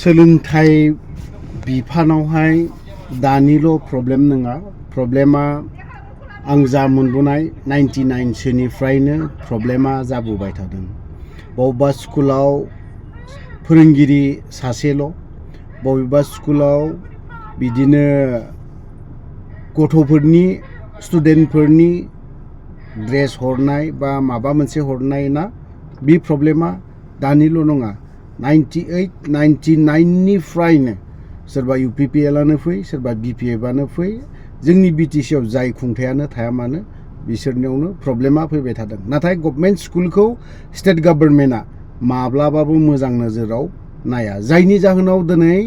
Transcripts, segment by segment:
सोलोंथाइ बिफानावहाय Daniil' problem नङा प्रब्लेमा आं जा मोनबोनाय 99 सोनिफ्रायनो प्रब्लेमा जाबोबाय थादों। बबेबा स्कुलाव फोरोंगिरि सासेल' बबेबा स्कुलाव बिदिनो गथ'फोरनि स्टुडेन्टफोरनि ड्रेस हरनाय बा माबा मोनसे हरनाय ना बे प्रब्लेमा दानिल' नङा 98 99 निफ्रायनो सोरबा UPPLआनो फै सोरबा BPFआनो फै जोंनि BTCआव जाय खुंथायानो थाया मानो बिसोरनियावनो प्रब्लेमा फैबाय थादों। नाथाय गभर्नमेन्ट स्कुलखौ स्टेट गभर्नमेन्टआ माब्लाबाबो मोजां नोजोराव नाया, जायनि जाहोनाव दिनै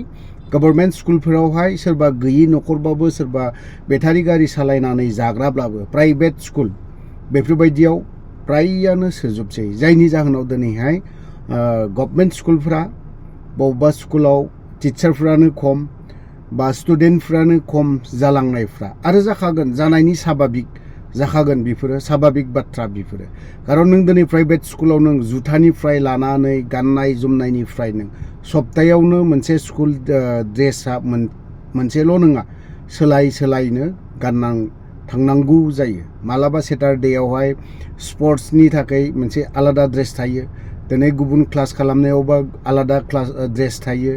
गभर्नमेन्ट स्कुलफोरावहाय सोरबा गैयि न'खरबाबो सोरबा बेटारि गारि सालायनानै जाग्राब्लाबो प्राइभेट स्कुल बेफोरबायदियाव फ्रायानो सोजोबसै, जायनि जाहोनाव दिनैहाय गभर्नमेन्ट स्कुलफ्रा बबेबा स्कुलाव टिचारफ्रानो खम बा स्टुडेन्टफ्रानो खम जालांनायफ्रा आरो जाखागोन, जानायनि साभाबिक जाखागोन, बेफोरो साभाबिक बाथ्रा बेफोरो। खारन नों दिनै प्राइभेट स्कुलाव नों जुथानिफ्राय लानानै गाननाय जोमनायनिफ्राय नों सप्तायावनो मोनसे स्कुल ड्रेसा मोनसेल' नङा सोलायनो थांनांगौ जायो। मालाबा सेटारडेआवहाय स्पर्ट्सनि थाखाय मोनसे आलादा ड्रेस थायो, दिनै गुबुन क्लास खालामनायावबा आलादा क्लास ड्रेस थायो,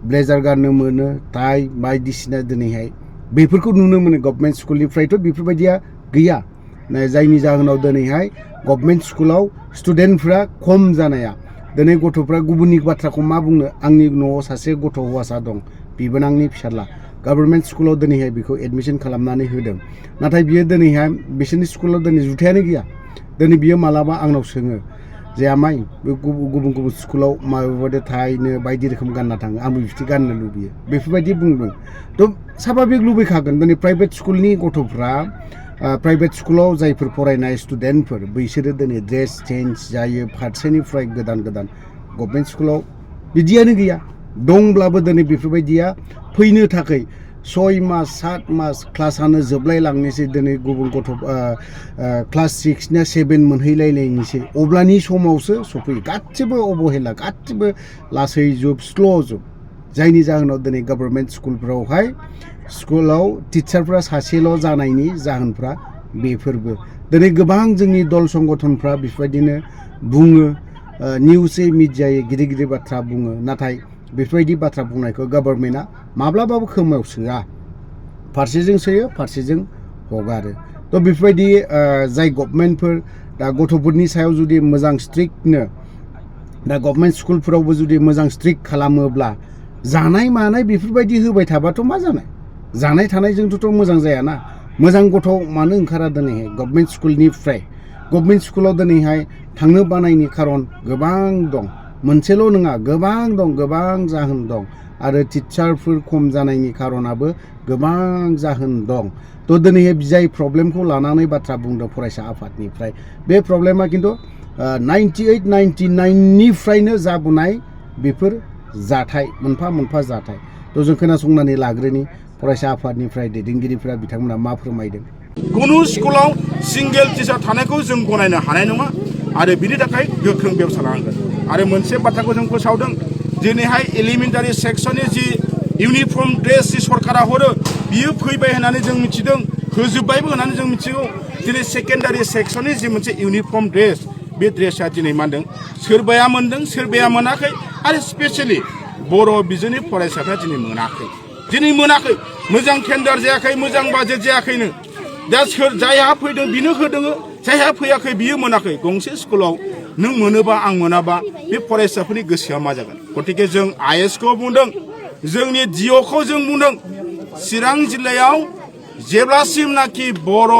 ब्लेजार गाननो मोनो, टाइ बायदिसिना दिनैहाय बेफोरखौ नुनो मोनो। गभर्नमेन्ट स्कुलनिफ्रायथ' बेफोरबायदिया गैया, जायनि जाहोनाव दिनैहाय गभर्नमेन्ट स्कुलाव स्टुडेन्टफ्रा खम जानाया दिनै गथ'फ्रा गुबुननि बाथ्राखौ मा बुंनो, आंनि न'आव सासे गथ' हौवासा दं, बेबो आंनि फिसाला, गभर्नमेन्ट स्कुलाव दिनैहाय बेखौ एडमिसन खालामनानै होदों, नाथाय बियो दिनैहाय बिसोरनि स्कुलाव दिनै जुथायानो गैया। दिनै बियो मालाबा आंनाव सोङो जे आमाइ बे गुबुन स्कुलाव माबायदि थाहैनो बायदि रोखोम गानना थाङो, आंबो बिदि गाननो लुबैयो, बेफोरबायदि बुंदों। थ' साभाबिक लुबैखागोन दिनै प्राइभेट स्कुलनि गथ'फ्रा प्राइभेट स्कुलाव जायफोर फरायनाय स्टुडेन्टफोर बैसोरो दिनै ड्रेस चेन्ज जायो फारसेनिफ्राय गोदान गभर्नमेन्ट स्कुलाव बिदियानो गैया। दंब्लाबो दिनै बेफोरबायदिया फैनो थाखाय 6 मास 7 मास क्लासानो जोबलायलांनोसै, दिनै गुबुन गथ' क्लास 6 ना 7 मोनहैलायलायनोसै, अब्लानि समावसो सफैयो। गासिबो अबहेला, गासिबो लासै स्ल' जोब, जायनि जाहोनाव दिनै गभर्नमेन्ट स्कुलफ्रावहाय स्कुलाव टिचारफ्रा सासेल' जानायनि जाहोनफ्रा बेफोरबो। दिनै गोबां जोंनि दल संगठनफ्रा बेफोरबायदिनो बुङो, निउसै मिडियायै गिदिर बाथ्रा बुङो, नाथाय बेफोरबायदि बाथ्रा बुंनायखौ गभर्नमेन्टआ माब्लाबाबो खोमायाव सोआ, फारसेजों सोयो फारसेजों हगारो। थ' बेफोरबायदि जाय गभर्नमेन्टफोर दा गथ'फोरनि सायाव जुदि मोजां स्ट्रिक्टनो दा गभर्नमेन्ट स्कुलफोरावबो जुदि मोजां स्ट्रिक्ट खालामोब्ला जानाय मानाय बेफोरबायदि होबाय थाबाथ' मा जानाय, जानाय थानायजोंथ' मोजां जायाना। मोजां गथ' मानो ओंखारा दिनैहाय गभर्नमेन्ट स्कुलनिफ्राय? गभर्नमेन्ट स्कुलाव दिनैहाय थांनो बानायनि खारन गोबां दं, मोनसेल' नङा गोबां दं, गोबां जाहोन दं, आरो टिचारफोर खम जानायनि खारनाबो गोबां जाहोन दं। थ' दिनैहाय जाय प्रब्लेमखौ लानानै बाथ्रा बुंदों फरायसा आफादनिफ्राय, बे प्रब्लेमा खिन्थु 98 99 निफ्रायनो जाबोनाय बेफोर जाथाय, मोनफा जाथाय। थ' जों खोनासंनानै लाग्रोनि फरायसा आफादनिफ्राय दैदेनगिरिफ्रा बिथांमोना मा फोरमायदों। कुनु स्कुलाव सिंगेल टिचार थानायखौ जों गनायनो हानाय नङा आरो बिनि थाखाय गोख्रों बेबस्था लानांगोन। आरो मोनसे बाथ्राखौ जों फोसावदों, दिनैहाय एलिमेन्टारि सेक्सननि जि इउनिफर्म ड्रेस जि सरकारा हरो बियो फैबाय होननानै जों मिथिदों, होजोब्बायबो होननानै जों मिथिगौ। दिनै सेकेन्डारि सेक्सननि जि मोनसे इउनिफर्म ड्रेस, बे ड्रेसा दिनै मा होनदों सोरबाया मोनदों सोरबाया मोनाखै, आरो स्पेसियेलि बर' बिजोंनि फरायसाफ्रा दिनै मोनाखै, मोजां टेन्डार जायाखै, मोजां बाजेट जायाखैनो। दा सोर जायहा फैदों बिनो होदों, जायहा फैयाखै बियो मोनाखै। गंसे स्कुलाव नों मोनोबा आं मोनाबा बे फरायसाफोरनि गोसोआ मा जागोन? गतिके जों ISखौ बुंदों, जोंनि DOखौ जों बुंदों, चिरां जिल्लायाव जेब्लासिमनाखि बर'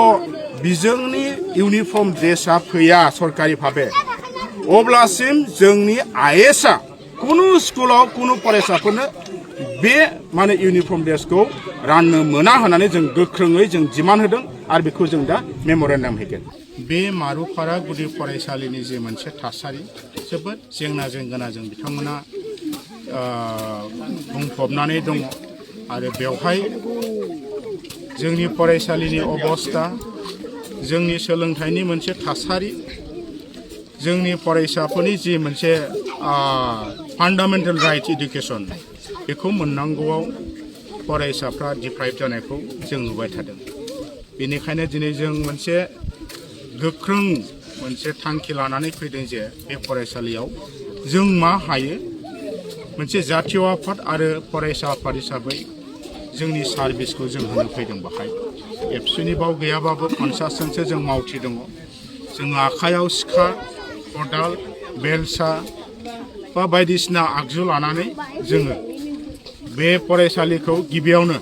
बिजोंनि इउनिफर्म ड्रेसा फैया सरकारि भाबे, अब्लासिम जोंनि ISआ कुनु स्कुलाव कुनु फरायसाफोरनो बे माने इउनिफर्म ड्रेसखौ राननो मोना होननानै जों गोख्रोङै जों डिमान्ड होदों, आरो बेखौ जों दा मेम'रेन्डाम हैगोन। बे मारुफारा गुदि फरायसालिनि जे मोनसे थासारि जोबोद जेंनाजों गोनांजों बिथांमोना बुंफबनानै दङ, आरो बेवहाय जोंनि फरायसालिनि अबस्था, जोंनि सोलोंथाइनि मोनसे थासारि, जोंनि फरायसाफोरनि जि मोनसे फान्डामेन्टेल राइट एडुकेसन, बेखौ मोननांगौआव फरायसाफ्रा डिप्राइभ जानायखौ जों नुबाय थादों। बेनिखायनो दिनै जों मोनसे गोख्रों मोनसे थांखि लानानै फैदों जे बे फरायसालियाव जों मा हायो मोनसे जातीय आफाद आरो फरायसा आफाद हिसाबै जोंनि सार्भिसखौ जों होनो फैदों बाहाय। एबसुनि बाव गैयाबाबो 50 जनसो जों मावथि दङ। जों आखायाव सिखा, खदाल, बेलसा बा बायदिसिना आगजु लानानै जोङो बे फरायसालिखौ गिबियावनो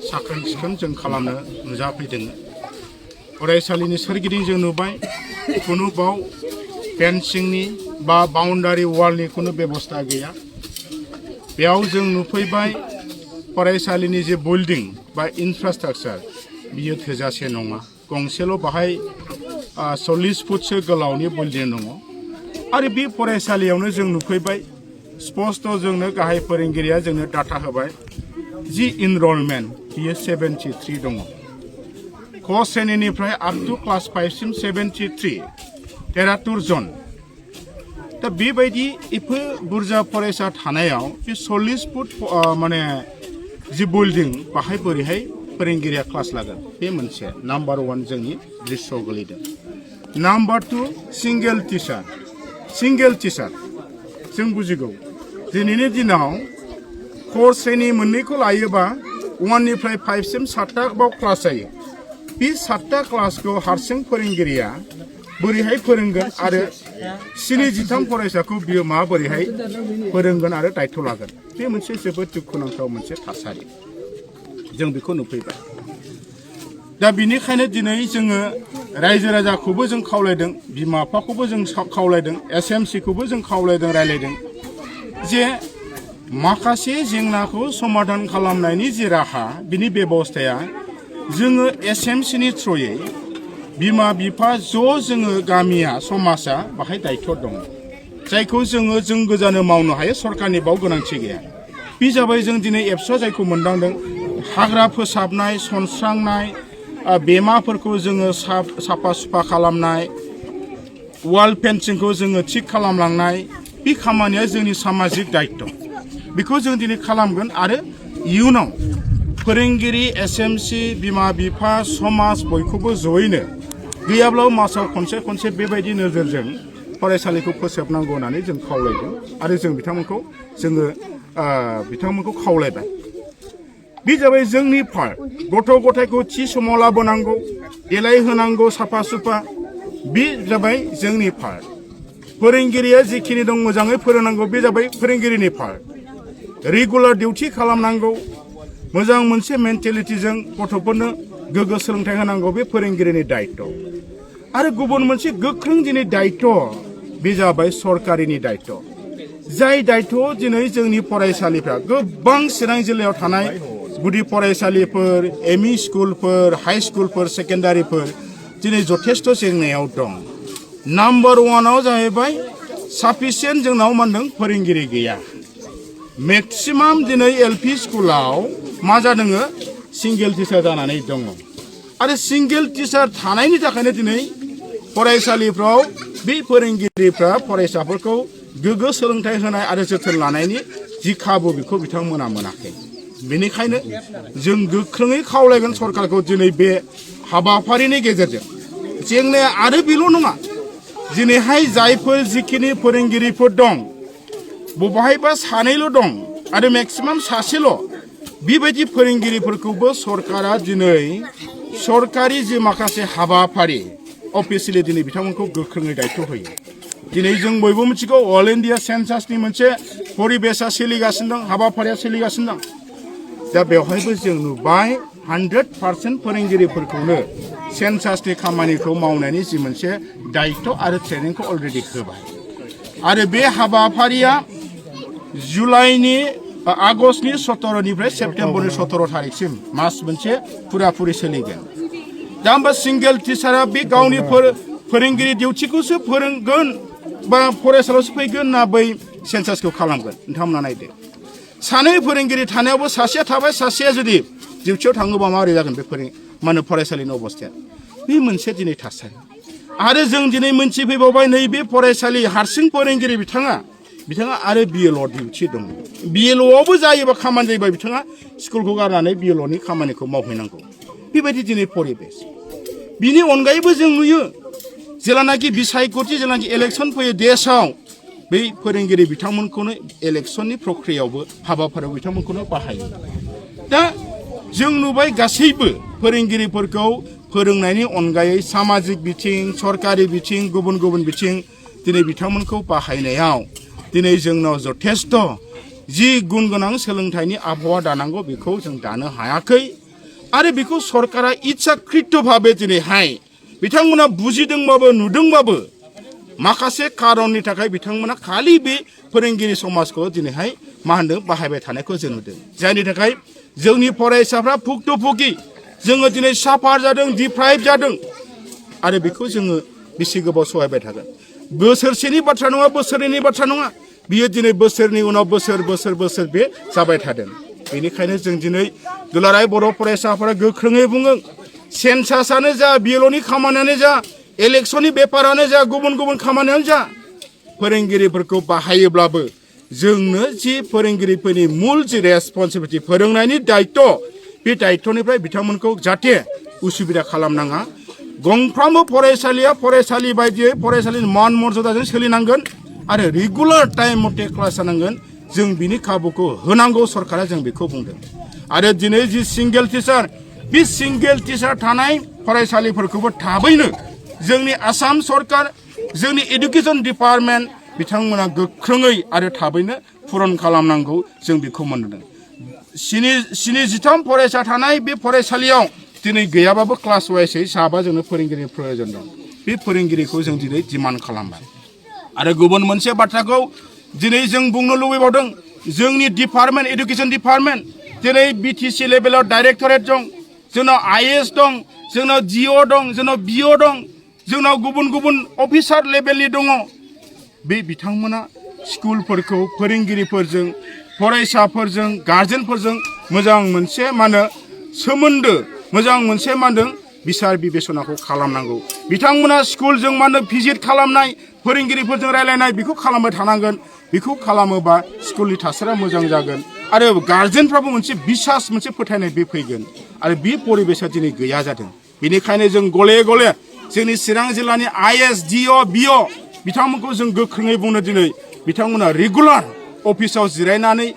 साखोन सिखोन जों खालामनो नुजाफैदों। फरायसालिनि सोरगिदिं जों नुबाय खुनु बाव फेन्सिंनि बा बाउन्डारि वालनि खुनु बेबस्था गैया। बेयाव जों नुफैबाय फरायसालिनि जे बिल्डिं बा इनफ्रास्ट्राक्चार बियो थोजासे नङा। गंसेल' बाहाय 40 फुटसो गोलावनि बिल्डिं दङ। आरो बे फरायसालियावनो जों नुफैबाय स्पष्ट जोंनो गाहाय फोरोंगिरिया जोंनो डाटा होबाय जि इनरलमेन्ट बियो 73 दङ। क श्रेणीनिफ्राय आप टु क्लास 5 सिम 73 जन। दा बेबायदि इफोर बुरजा फरायसा थानायाव बे 40 फुट माने जि बिल्डिं बाहाय बोरैहाय फोरोंगिरिया क्लास लागोन बे मोनसे नाम्बार 1 जोंनि दृश्यआव गोलैदों। नाम्बार 2 सिंगेल टिचार जों बुजिगौ दिनैनि दिनाव क श्रेणी मोननैखौ लायोबा 1 निफ्राय 5 सिम 7टा बाव क्लास जायो। बे 7टा क्लासखौ हारसिं फोरोंगिरिया बोरैहाय फोरोंगोन आरो 73 फरायसाखौ बियो माबोरैहाय फोरोंगोन आरो दायित्व लागोन बे मोनसे जोबोद दुखुनांथाव मोनसे थासारि जों बेखौ नुफैबाय। दा बिनिखायनो दिनै जोङो रायजो राजाखौबो जों खावलायदों, बिमा बिफाखौबो जों खावलायदों, SMCखौबो जों खावलायदों, रायलायदों जे माखासे जेंनाखौ समाधान खालामनायनि जि राहा बिनि बेबस्थाया जोङो SMCनि थ्रुयै बिमा बिफा जोङो गामिया समाजा बाहाय दायित्व दङ जायखौ जों गोजानो मावनो हायो। सरकारनि बाव गोनांथि गैया। बे जाबाय जों दिनै एबसुआ जायखौ मोनदांदों हाग्रा फोसाबनाय, सनस्रांनाय, बेमाफोरखौ जोङो साफा सुफा खालामनाय, वाल फेन्सिंखौ जोङो थिग खालामलांनाय बे खामानिया जोंनि सामाजिक दायित्व। बेखौ जों दिनै खालामगोन आरो इयुनाव फोरोंगिरि, SMC, बिमा बिफा, समाज बयखौबो जयैनो गैयाब्लाबो मासाव खनसे बेबायदि नोजोरजों फरायसालिखौ फोसाबनांगौ होननानै जों खावलायदों आरो जों बिथांमोनखौ खावलायबाय। बे जाबाय जोंनि पार्ट। गथ' गथायखौ थि समाव लाबोनांगौ, देलायहोनांगौ, साफा सुफा बे जाबाय जोंनि पार्ट। फोरोंगिरिया जिखिनि दं मोजाङै फोरोंनांगौ बे जाबाय फोरोंगिरिनि पार्ट। रेगुलार डिउटि खालामनांगौ, मोजां मोनसे मेन्टेलिटिजों गथ'फोरनो गोग्गो सोलोंथाइ होनांगौ बे फोरोंगिरिनि दायित्व। आरो गुबुन मोनसे गोख्रों दिनै दायित्व बे जाबाय सरकारिनि दायित्व। जाय दायित्वआव दिनै जोंनि फरायसालिफ्रा गोबां चिरां जिल्लायाव थानाय गुदि फरायसालिफोर, ME स्कुलफोर, हाई स्कुलफोर, सेकेन्डारिफोर दिनै जथेस्थ' जेंनायाव दं। नाम्बार 1आव जाहैबाय साफिसियेन्ट जोंनाव मा होनदों फोरोंगिरि गैया। मेक्सिमाम दिनै LP स्कुलाव मा जादों सिंगेल टिचार जानानै दङ। आरो सिंगेल टिचार थानायनि थाखायनो दिनै फरायसालिफ्राव बे फोरोंगिरिफ्रा फरायसाफोरखौ गोग्गो सोलोंथाइ होनाय आरो जोथोन लानायनि जि खाबु बेखौ बिथांमोना मोनाखै। बेनिखायनो जों गोख्रोङै खावलायगोन सरकारखौ दिनै बे हाबाफारिनि गेजेरजों जेंनाया आरो बेल' नङा। दिनैहाय जायफोर जिखिनि फोरोंगिरिफोर दं बबेहायबा सानैल' दं आरो मेक्सिमाम सासेल' बेबायदि फोरोंगिरिफोरखौबो सरकारा दिनै सरकारि जि माखासे हाबाफारि अफिसियेलि दिनै बिथांमोनखौ गोख्रोङै दायित्व होयो। दिनै जों बयबो मिथिगौ अल इन्डिया सेन्सासनि मोनसे परिबेसा सोलिगासिनो दं, हाबाफारिया सोलिगासिनो दं। दा बेवहायबो जों नुबाय 100% फोरोंगिरिफोरखौनो सेन्सासनि खामानिखौ मावनायनि जि मोनसे दायित्व आरो ट्रेनिंखौ अलरेडि होबाय। आरो बे हाबाफारिया आगस्टनि 17निफ्राय सेप्तेम्बरनि 17 थारिखसिम मास मोनसे फुराफुरि सोलिगोन। दा होमबा सिंगेल टिचारा बे गावनि फोरोंगिरि डिउटिखौसो फोरोंगोन बा फरायसालियावसो फैगोन ना बै सेन्सासखौ खालामगोन नोंथांमोना नायदो। सानै फोरोंगिरि थानायावबो सासेया थाबाय, सासेया जुदि डिउटियाव थाङोबा माबोरै जागोन बे फरायसालिनि अबस्थाया बे मोनसे दिनै थासारि। आरो जों दिनै मोनथिफैबावबाय नैबे फरायसालि हारसिं फोरोंगिरि बिथाङा बिथाङा आरो BLO डिउटि दङ BLOआवबो जायोबा खामानि जायोबा बिथाङा स्कुलखौ गारनानै BLOनि खामानिखौ मावहैनांगौ बेबायदि दिनै परिबेस बिनि अनगायैबो जों नुयो जेलानाखि बिसायख'थि जेलानाखि इलेक्सन फैयो देशआव बै फोरोंगिरि बिथांमोनखौनो इलेक्सननि प्रक्रियायावबो हाबाफारियाव बिथांमोनखौनो बाहायो दा जों नुबाय गासैबो फोरोंगिरिफोरखौ फोरोंनायनि अनगायै सामाजिक बिथिं सरकारि बिथिं गुबुन गुबुन बिथिं दिनै बिथांमोनखौ बाहायनायाव दिनै जोंनाव जथेस्थ' जि गुन गोनां सोलोंथाइनि आबहावा दानांगौ बेखौ जों दानो हायाखै आरो बेखौ सरकारा इच्छाकृत भाबे दिनैहाय बिथांमोना बुजिदोंबाबो नुदोंबाबो माखासे खारननि थाखाय बिथांमोना खालि बे फोरोंगिरि समाजखौ दिनैहाय मा होनदों बाहायबाय थानायखौ जों नुदों जायनि थाखाय जोंनि फरायसाफ्रा भुक्तभोगि जोङो दिनै साफार जादों डिप्राइभ जादों आरो बेखौ जोङो बेसे गोबाव सहायबाय थागोन बोसोरसेनि बाथ्रा नङा बोसोरनैनि बाथ्रा नङा बियो दिनै बोसोरनि उनाव बोसोर बे जाबाय थादों बेनिखायनो जों दिनै दुलाराय बर' फरायसाफोरा गोख्रोङै बुङो सेन्सासआनो जा BLOनि खामानियानो जा इलेक्सननि बेपारानो जा गुबुन गुबुन खामानियानो जा फोरोंगिरिफोरखौ बाहायोब्लाबो जोंनो जि फोरोंगिरिफोरनि मुल जि रेसपन्सिबिलिटि फोरोंनायनि दायित्व बे दायित्वनिफ्राय बिथांमोनखौ जाहाथे उसुबिदा खालामनाङा गंफ्रामबो फरायसालिया फरायसालि बायदियै फरायसालिनि मान मर्यादाजों सोलिनांगोन आरो रेगुलार टाइम मथे क्लास जानांगोन जों बिनि खाबुखौ होनांगौ सरकारा जों बेखौ बुंदों आरो दिनै जि सिंगेल टिचार बे सिंगेल टिचार थानाय फरायसालिफोरखौबो थाबैनो जोंनि आसाम सरकार जोंनि एडुकेशन डिपार्टमेन्ट बिथांमोना गोख्रोङै आरो थाबैनो पुरन खालामनांगौ जों बेखौ मोनदों 73 फरायसा थानाय बे फरायसालियाव दिनै गैयाबाबो क्लास वाइसै साबा जोंनो फोरोंगिरिनि प्रयोजन दं बे फोरोंगिरिखौ जों दिनै डिमान्ड खालामबाय आरो गुबुन मोनसे बाथ्राखौ दिनै जों बुंनो लुबैबावदों जोंनि डिपार्टमेन्ट एडुकेशन डिपार्टमेन्ट दिनै BTC लेभेलाव डाइरेक्टरेट दं जोंनाव IAS दं जोंनाव GO दं जोंनाव BO दं जोंनाव गुबुन गुबुन अफिसार लेभेलनि दङ बे बिथांमोना स्कुलफोरखौ फोरोंगिरिफोरजों फरायसाफोरजों गार्जेनफोरजों मोजां मोनसे मा होनो सोमोन्दो मोजां मोनसे मा होनदों बिसार बिबेचनाखौ खालामनांगौ बिथांमोना स्कुलजों मा होनो भिजिट खालामनाय फोरोंगिरिफोरजों रायलायनाय बेखौ खालामबाय थानांगोन बेखौ खालामोबा स्कुलनि थासारिया मोजां जागोन आरो गार्जेनफ्राबो मोनसे बिसास मोनसे फोथायनाय बे फैगोन आरो बे परिबेसा दिनै गैया जादों बेनिखायनो जों गले गले जोंनि चिरां जिल्लानि IAS GO BO बिथांमोनखौ जों गोख्रोङै बुंनो दिनै बिथांमोना रेगुलार अफिसाव जिरायनानै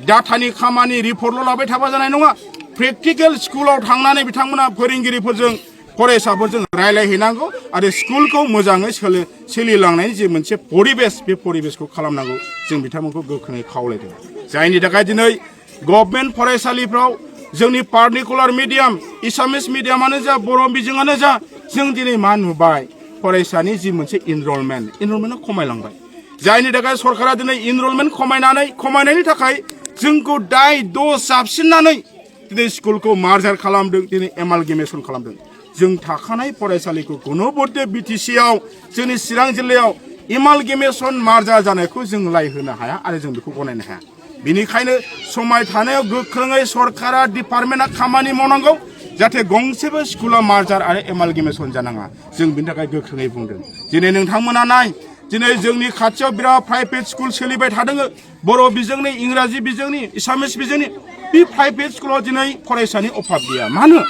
डाटानि खामानि रिपर्टल' लाबाय थाबा जानाय नङा प्रेक्टिकेल स्कुलाव थांनानै बिथांमोना फोरोंगिरिफोरजों फरायसाफोरजों रायलायहैनांगौ आरो स्कुलखौ मोजाङै सोलिलांनायनि जे मोनसे परिबेस बे परिबेसखौ खालामनांगौ जों बिथांमोनखौ गोख्रोङै खावलायदों जायनि थाखाय दिनै गभर्नमेन्ट फरायसालिफ्राव जोंनि पार्टिकुलार मिडियाम एसामिस मिडियामानो जा बर' बिजोङानो जा जों दिनै मा नुबाय फरायसानि जि मोनसे इनरलमेन्टआ खमायलांबाय जायनि थाखाय सरकारा दिनै इनरलमेन्ट खमायनायनि थाखाय जोंखौ दाय दस जाबसिननानै दिनै स्कुलखौ मार्जार खालामदों दिनै एमालगेमेसन खालामदों जों थाखानाय फरायसालिखौ गुनबुद्धि BTCआव जोंनि चिरां जिल्लायाव एमालगेमेसन मार्जार जानायखौ जों लायहोनो हाया आरो जों बेखौ गनायनो हाया बेनिखायनो समाय थानायाव गोख्रोङै सरकारा डिपार्टमेन्टआ खामानि मावनांगौ जाहाथे गंसेबो स्कुला मार्जार आरो एमालगेमेसन जानाङा जों बिनि थाखाय गोख्रोङै बुंदों दिनै नोंथांमोना नाय दिनै जोंनि खाथियाव बिराद प्राइभेट स्कुल सोलिबाय थादों बर' बिजोंनि इंराजि बिजोंनि एसामिस बिजोंनि बे प्राइभेट स्कुलाव दिनै फरायसानि अभाब गैया मानो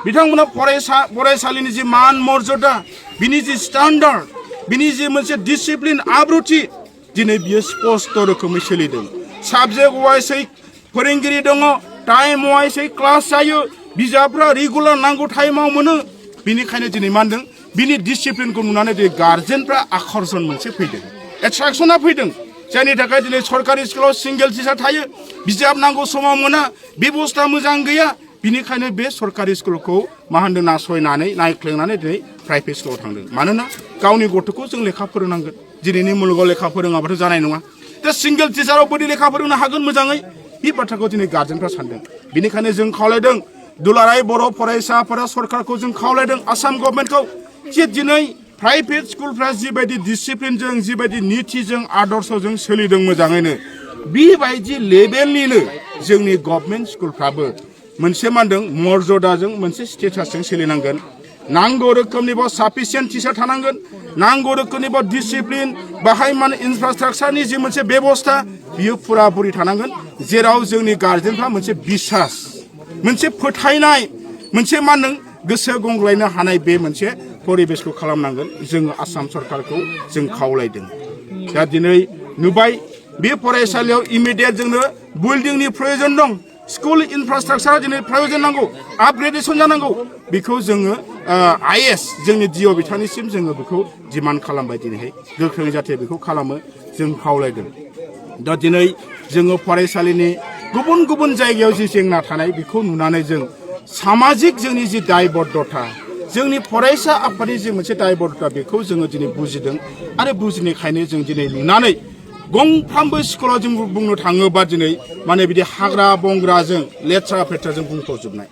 बिथांमोना फरायसालिनि जि मान मर्यादा बिनि जि स्टान्डार्ड बिनि जि मोनसे डिसिप्लिन आब्रुथि दिनै बियो स्पष्ट रोखोमै सोलिदों साबजेक्ट वाइसै फोरोंगिरि दङ टाइम वाइसै क्लास जायो बिजाबफ्रा रेगुलार नांगौ टाइमाव मोनो बेनिखायनो दिनै मा होनदों बिनि डिसिप्लिनखौ नुनानै दिनै गार्जेनफ्रा आकर्षण मोनसे फैदों एट्राक्सना फैदों जायनि थाखाय दिनै सरकारि स्कुलाव सिंगेल टिचार थायो बिजाब नांगौ समाव मोना बेबस्था मोजां गैया बिनिखायनो बे सरकारि स्कुलखौ मा होनदों नासयनानै नायख्लेंनानै दिनै प्राइभेट स्कुलाव थांदों मानोना गावनि गथ'खौ जों लेखा फोरोंनांगोन दिनैनि मुलुगाव लेखा फोरोङाबाथ' जानाय नङा दा सिंगेल टिचाराव बोरै लेखा फोरोंनो हागोन मोजाङै बे बाथ्राखौ दिनै गार्जेनफ्रा सानदों बेनिखायनो जों खावलायदों दुलाराय बर' फरायसाफोरा सरकारखौ जों खावलायदों आसाम गभर्नमेन्टखौ जे दिनै प्राइभेट स्कुलफ्रा जिबायदि डिसिप्लिनजों जिबायदि नितिजों आदर्शजों सोलिदों मोजाङैनो बेबायदि लेभेलनिनो जोंनि गभर्नमेन्ट स्कुलफ्राबो मोनसे मा होनदों मर्यादाजों मोनसे स्टेटासजों सोलिनांगोन नांगौ रोखोमनिबो साफिसियेन्ट टिचार थानांगोन नांगौ रोखोमनिबो डिसिप्लिन बाहाय माने इनफ्रास्ट्राक्चारनि जि मोनसे बेबस्था बियो फुराफुरि थानांगोन जेराव जोंनि गार्जेनफ्रा मोनसे बिसास मोनसे फोथायनाय मोनसे मा होनदों गोसो गंग्लायनो हानाय बे मोनसे परिबेसखौ खालामनांगोन जोङो आसाम सरकारखौ जों खावलायदों दा दिनै नुबाय बे फरायसालियाव इमिडियेट जोंनो बिल्डिंनि प्रयोजन दं स्कुल इनफ्रास्ट्राक्चार दिनै प्रयोजन नांगौ आपग्रेडेसन जानांगौ बेखौ जोङो आइएस जोंनि डिअ बिथांनिसिम जोङो बेखौ डिमान्ड खालामबाय दिनैहाय गोख्रों जाहाथे बेखौ खालामो जों खावलायदों दा दिनै जोङो फरायसालिनि गुबुन गुबुन जायगायाव जि जेंना थानाय बेखौ नुनानै जों सामाजिक जोंनि जि दायबद्धता जोंनि फरायसा आफादनि जि मोनसे दायबद्धता बेखौ जोङो दिनै बुजिदों आरो बुजिनायखायनो जों दिनै नुनानै गंफ्रामबो स्कुलाव जों बुंनो थाङोबा दिनै माने बिदि हाग्रा बंग्राजों लेथ्रा फेथ्राजों बुंफबजोबनाय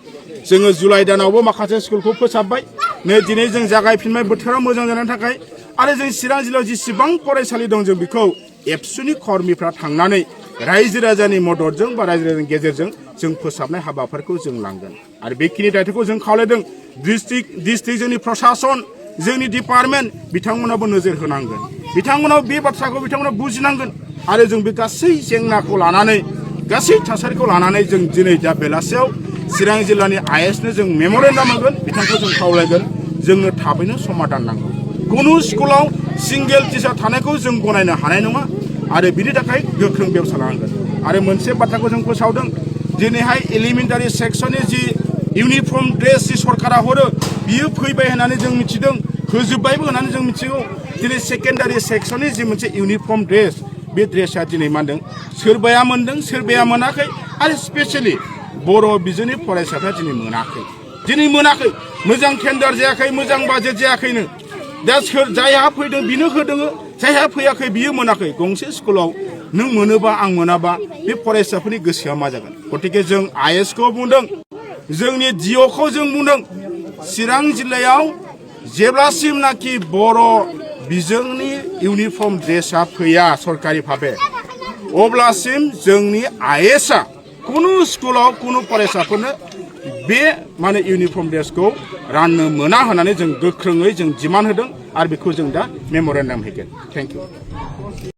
जोङो जुलाइ दानावबो माखासे स्कुलखौ फोसाबबाय नै दिनै जों जागायफिनबाय बोथोरा मोजां जानायनि थाखाय आरो जों चिरां जिल्लायाव जेसेबां फरायसालि दं जों बेखौ एबसुनि कर्मिफ्रा थांनानै रायजो राजानि मददजों बा रायजो राजानि गेजेरजों जों फोसाबनाय हाबाफारिखौ जों लांगोन आरो बेखिनि दायथ'खौ जों खावलायदों डिस्ट्रिक्ट जोंनि प्रशासन जोंनि डिपार्टमेन्ट बिथांमोनाबो नोजोर होनांगोन बिथांमोनाव बे बाथ्राखौ बिथांमोना बुजिनांगोन आरो जों बे गासै जेंनाखौ लानानै गासै थासारिखौ लानानै जों दिनै दा बेलासियाव चिरां जिल्लानि आइएसनो जों मेम'रेन्डाम होगोन बिथांखौ जों खावलायगोन जोंनो थाबैनो समाधान नांगौ कुनु स्कुलाव सिंगेल टिचार थानायखौ जों गनायनो हानाय नङा आरो बिनि थाखाय गोख्रों बेबस्था लानांगोन आरो मोनसे बाथ्राखौ जों फोसावदों दिनैहाय एलिमेन्टारि सेक्सननि जि इउनिफर्म ड्रेस जि सरकारा हरो बियो फैबाय होननानै जों मिथिदों होजोब्बायबो होननानै जों मिथिगौ दिनै सेकेन्डारि सेक्सननि जि मोनसे इउनिफर्म ड्रेस बे ड्रेसा दिनै मा होनदों सोरबाया मोनदों सोरबाया मोनाखै आरो स्पेसियेलि बर' बिजोंनि फरायसाफ्रा दिनै मोनाखै मोजां टेन्डार जायाखै मोजां बाजेट जायाखैनो दा जायहा फैदों बिनो होदों जायहा फैयाखै बियो मोनाखै गंसे स्कुलाव नों मोनोबा आं मोनाबा बे फरायसाफोरनि गोसोआ मा जागोन गतिके जों आइएसखौ बुंदों जोंनि डिअखौ जों बुंदों चिरां जिल्लायाव जेब्लासिमनाखि बर' बिजोंनि इउनिफर्म ड्रेसा फैया सरकारि भाबे अब्लासिम जोंनि आइएसआ कुनु स्कुलाव कुनु फरायसाफोरनो बे माने इउनिफर्म ड्रेसखौ राननो मोना होननानै जों गोख्रोङै जों डिमान्ड होदों आरो बेखौ जों दा मेम'रेन्डाम होगोन थेंक इउ